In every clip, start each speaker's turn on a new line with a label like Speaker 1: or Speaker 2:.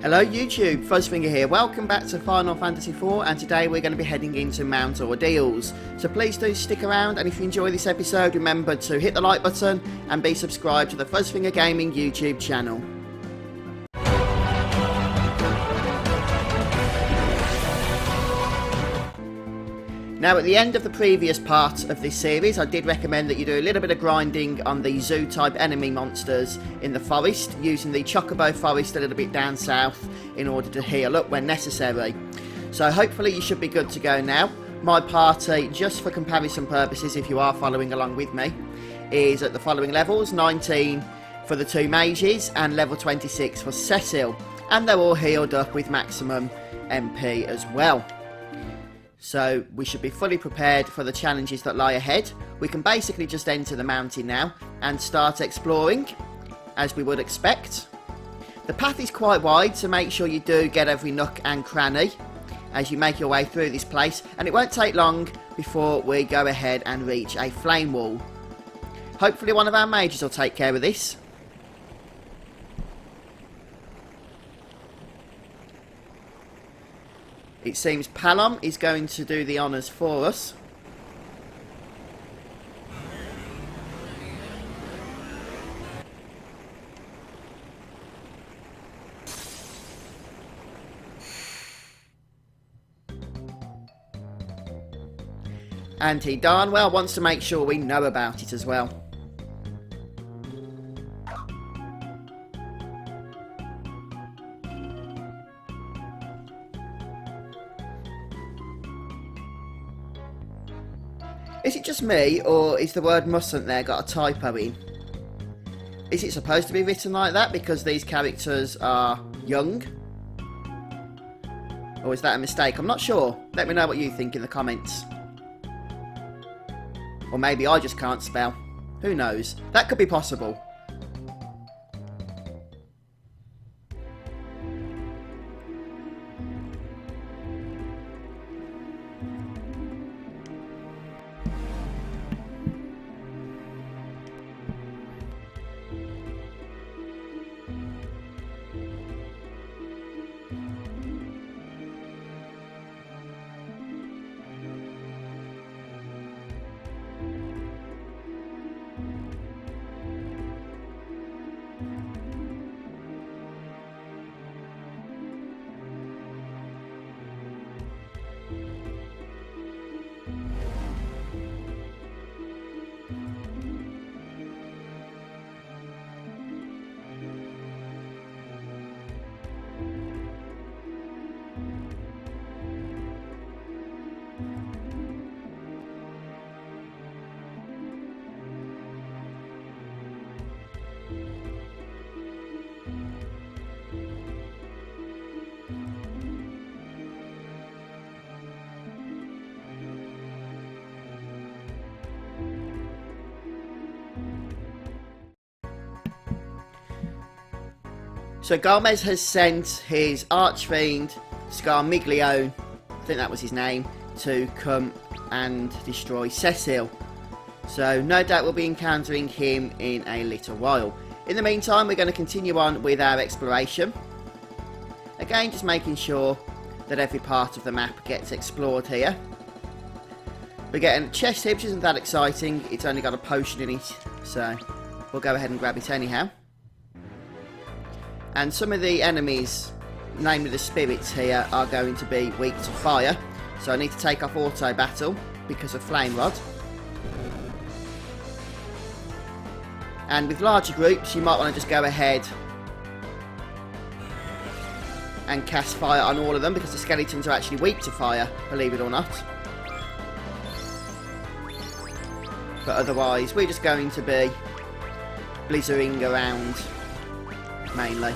Speaker 1: Hello YouTube, Fuzzfinger here. Welcome back to Final Fantasy IV, and today we're going to be heading into Mount Ordeals. So please do stick around, and if you enjoy this episode, remember to hit the like button and be subscribed to the Fuzzfinger Gaming YouTube channel. Now, at the end of the previous part of this series, I did recommend that you do a little bit of grinding on the zoo-type enemy monsters in the forest, using the Chocobo forest a little bit down south in order to heal up when necessary. So hopefully you should be good to go now. My party, just for comparison purposes, if you are following along with me, is at the following levels: 19 for the two mages and level 26 for Cecil. And they're all healed up with maximum MP as well. So we should be fully prepared for the challenges that lie ahead. We can basically just enter the mountain now and start exploring, as we would expect. The path is quite wide, so make sure you do get every nook and cranny as you make your way through this place, and it won't take long before we go ahead and reach a flame wall. Hopefully one of our mages will take care of this. It seems Palom is going to do the honours for us. And he darn well wants to make sure we know about it as well. Is it just me, or is the word mustn't there got a typo in? Is it supposed to be written like that because these characters are young? Or is that a mistake? I'm not sure. Let me know what you think in the comments. Or maybe I just can't spell. Who knows? That could be possible. So Gomez has sent his archfiend, Scarmiglione, I think that was his name, to come and destroy Cecil. So no doubt we'll be encountering him in a little while. In the meantime, we're going to continue on with our exploration. Again, just making sure that every part of the map gets explored here. We're getting a chest here, which isn't that exciting. It's only got a potion in it, so we'll go ahead and grab it anyhow. And some of the enemies, namely the spirits here, are going to be weak to fire. So I need to take off auto battle because of flame rod. And with larger groups, you might want to just go ahead and cast fire on all of them, because the skeletons are actually weak to fire, believe it or not. But otherwise, we're just going to be blizzarding around mainly.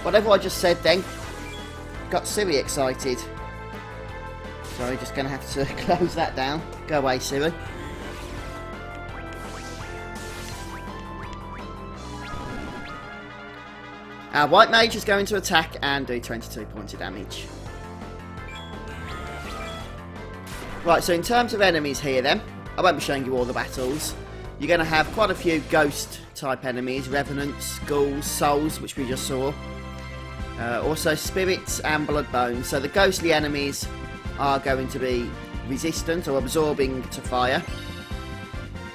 Speaker 1: Whatever I just said then got Siri excited. Sorry, just going to have to close that down. Go away, Siri. Our white mage is going to attack and do 22 points of damage. Right, so in terms of enemies here then, I won't be showing you all the battles. you're going to have quite a few ghost type enemies, revenants, ghouls, souls, which we just saw. Also spirits and bloodbones. So the ghostly enemies are going to be resistant or absorbing to fire,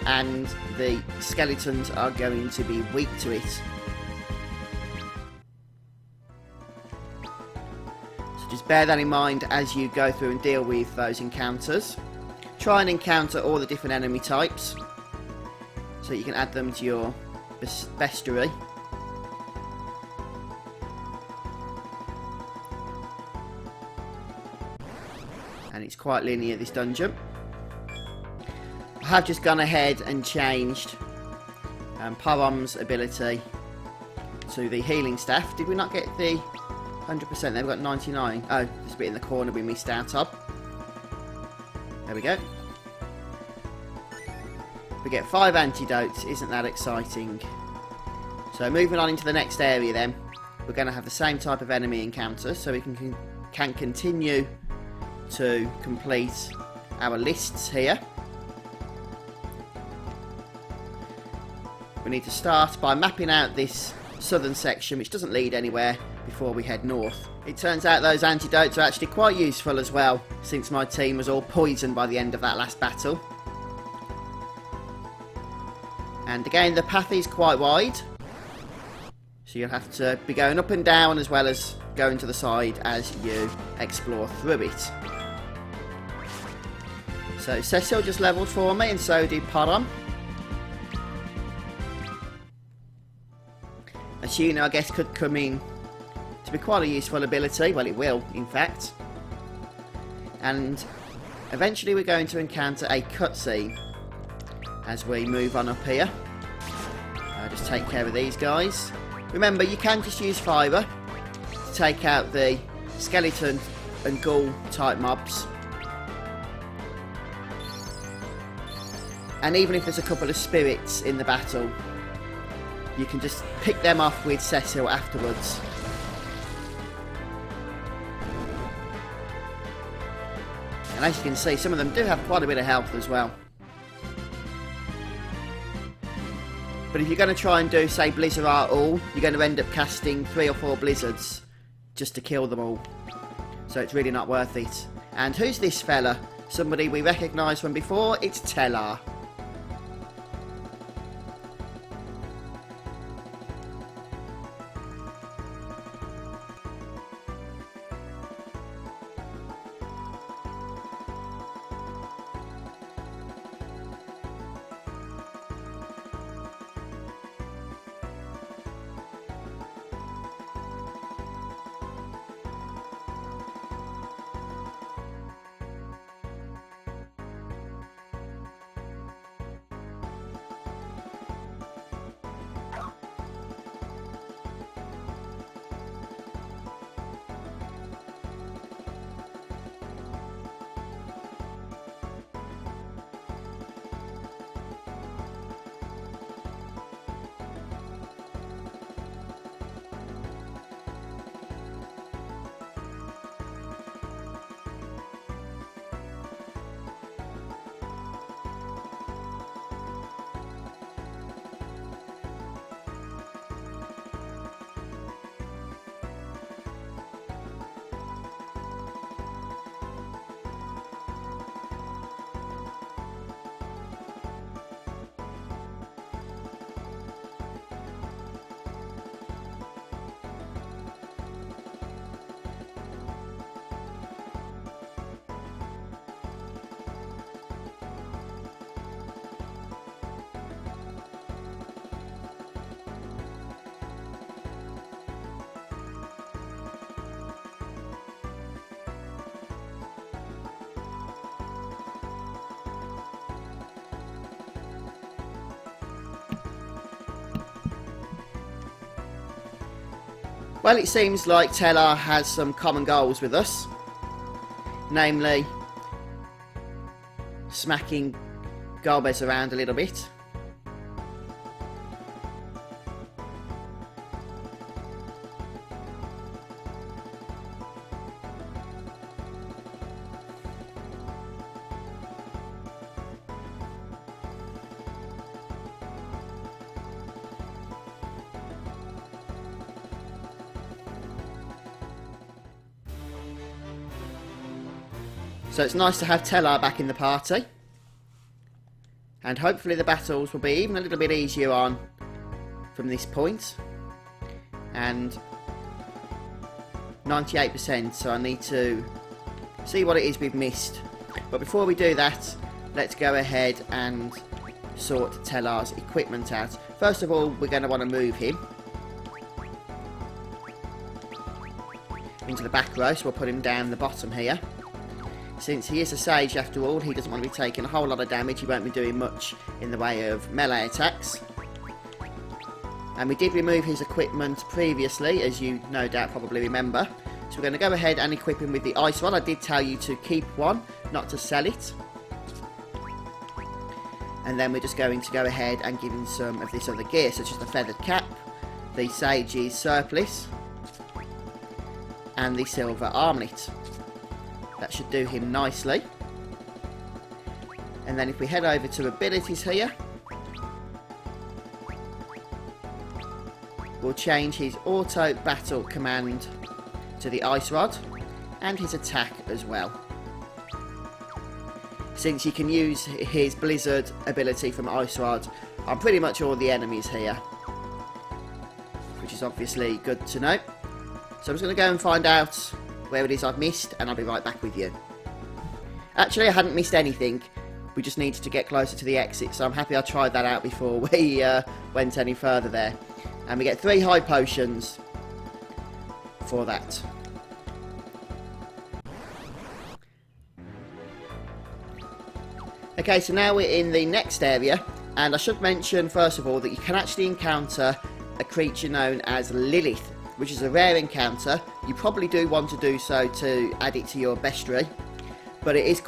Speaker 1: and the skeletons are going to be weak to it. So just bear that in mind as you go through and deal with those encounters. Try and encounter all the different enemy types so you can add them to your bestiary. And it's quite linear, this dungeon. I have just gone ahead and changed Parom's ability to the healing staff. Did we not get the 100% there? We've got 99. Oh, there's a bit in the corner we missed out of. There we go. We get 5 antidotes. Isn't that exciting? So moving on into the next area then. We're going to have the same type of enemy encounter, so we can continue to complete our lists here. We need to start by mapping out this southern section, which doesn't lead anywhere, before we head north. It turns out those antidotes are actually quite useful as well, since my team was all poisoned by the end of that last battle. And again, the path is quite wide, so you'll have to be going up and down as well as going to the side as you explore through it. So Cecil just levelled for me, and so did Param. Ashina, I guess, could come in to be quite a useful ability. Well, it will, in fact. And eventually we're going to encounter a cutscene as we move on up here. Just take care of these guys. Remember, you can just use fibre to take out the skeleton and ghoul type mobs. And even if there's a couple of spirits in the battle, you can just pick them off with Cecil afterwards. And as you can see, some of them do have quite a bit of health as well. But if you're going to try and do, say, Blizzard Art all, you're going to end up casting 3 or 4 blizzards just to kill them all. So it's really not worth it. And who's this fella? Somebody we recognised from before. It's Tellar. Well, it seems like Tellar has some common goals with us. Namely, smacking Golbez around a little bit. So it's nice to have Tellar back in the party. And hopefully the battles will be even a little bit easier on from this point. And 98%, so I need to see what it is we've missed. But before we do that, let's go ahead and sort Tellar's equipment out. First of all, we're going to want to move him into the back row, so we'll put him down the bottom here. Since he is a sage after all, he doesn't want to be taking a whole lot of damage. He won't be doing much in the way of melee attacks. And we did remove his equipment previously, as you no doubt probably remember. So we're going to go ahead and equip him with the ice rod. I did tell you to keep one, not to sell it. And then we're just going to go ahead and give him some of this other gear, such as the feathered cap, the sage's surplice, and the silver armlet. That should do him nicely. And then if we head over to abilities here, we'll change his auto battle command to the ice rod and his attack as well. Since you can use his blizzard ability from ice rod on pretty much all the enemies here, which is obviously good to know. So I'm just going to go and find out where it is I've missed, and I'll be right back with you. Actually, I hadn't missed anything. We just needed to get closer to the exit, so I'm happy I tried that out before we went any further there. And we get 3 high potions for that. Okay, so now we're in the next area, and I should mention first of all that you can actually encounter a creature known as Lilith, which is a rare encounter. You probably do want to do so to add it to your bestiary, but it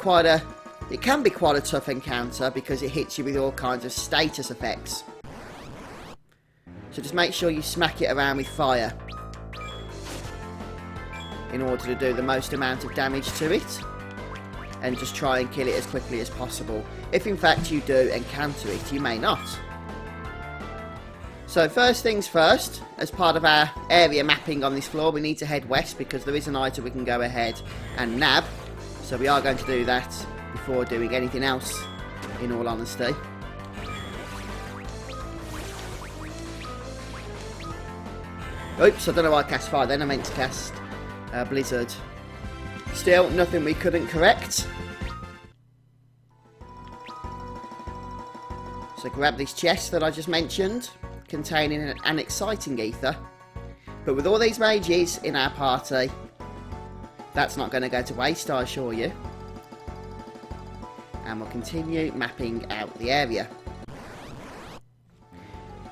Speaker 1: can be quite a tough encounter because it hits you with all kinds of status effects. So just make sure you smack it around with fire in order to do the most amount of damage to it, and just try and kill it as quickly as possible. If in fact you do encounter it, you may not. So first things first, as part of our area mapping on this floor, we need to head west because there is an item we can go ahead and nab. So we are going to do that before doing anything else, in all honesty. Oops, I don't know why I cast fire then, I meant to cast blizzard. Still, nothing we couldn't correct. So grab this chest that I just mentioned, containing an exciting ether. But with all these mages in our party, that's not going to go to waste, I assure you. And we'll continue mapping out the area.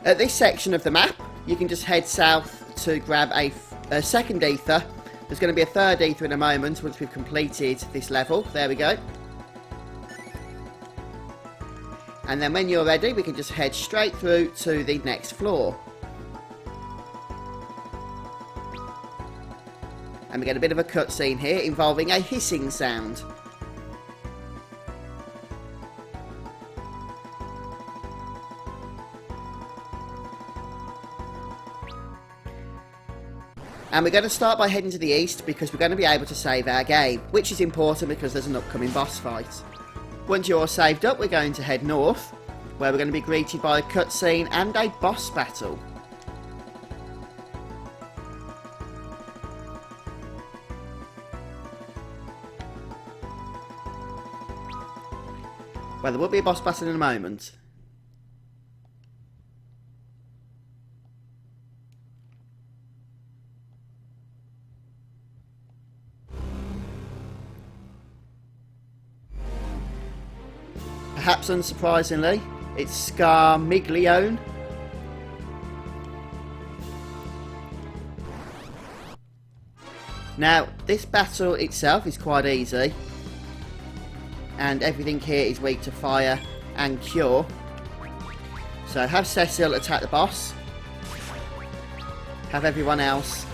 Speaker 1: At this section of the map, you can just head south to grab a second ether. There's going to be a third ether in a moment once we've completed this level. There we go. And then when you're ready, we can just head straight through to the next floor. And we get a bit of a cutscene here involving a hissing sound. And we're going to start by heading to the east because we're going to be able to save our game, which is important because there's an upcoming boss fight. Once you're all saved up, we're going to head north, where we're going to be greeted by a cutscene and a boss battle. Well, there will be a boss battle in a moment. Perhaps unsurprisingly, it's Scarmiglione. Now, this battle itself is quite easy, and everything here is weak to fire and cure. So have Cecil attack the boss, have everyone else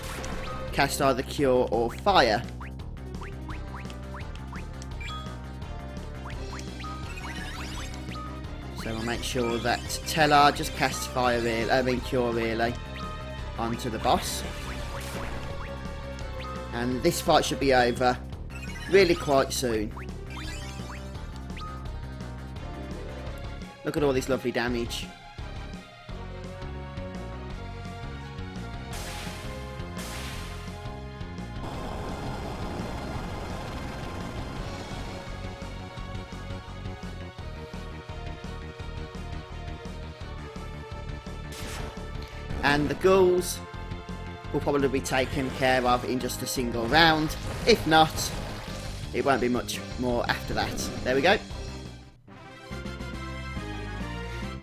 Speaker 1: cast either cure or fire. So we'll make sure that Tellar just casts fire really, cure really, onto the boss. And this fight should be over really quite soon. Look at all this lovely damage. And the ghouls will probably be taken care of in just a single round. If not, it won't be much more after that. There we go.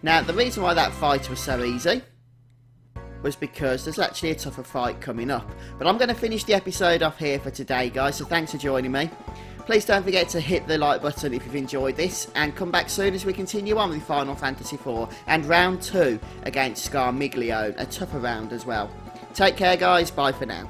Speaker 1: Now, the reason why that fight was so easy was because there's actually a tougher fight coming up. But I'm going to finish the episode off here for today, guys, so thanks for joining me. Please don't forget to hit the like button if you've enjoyed this, and come back soon as we continue on with Final Fantasy IV and round 2 against Scarmiglio, a tougher round as well. Take care, guys. Bye for now.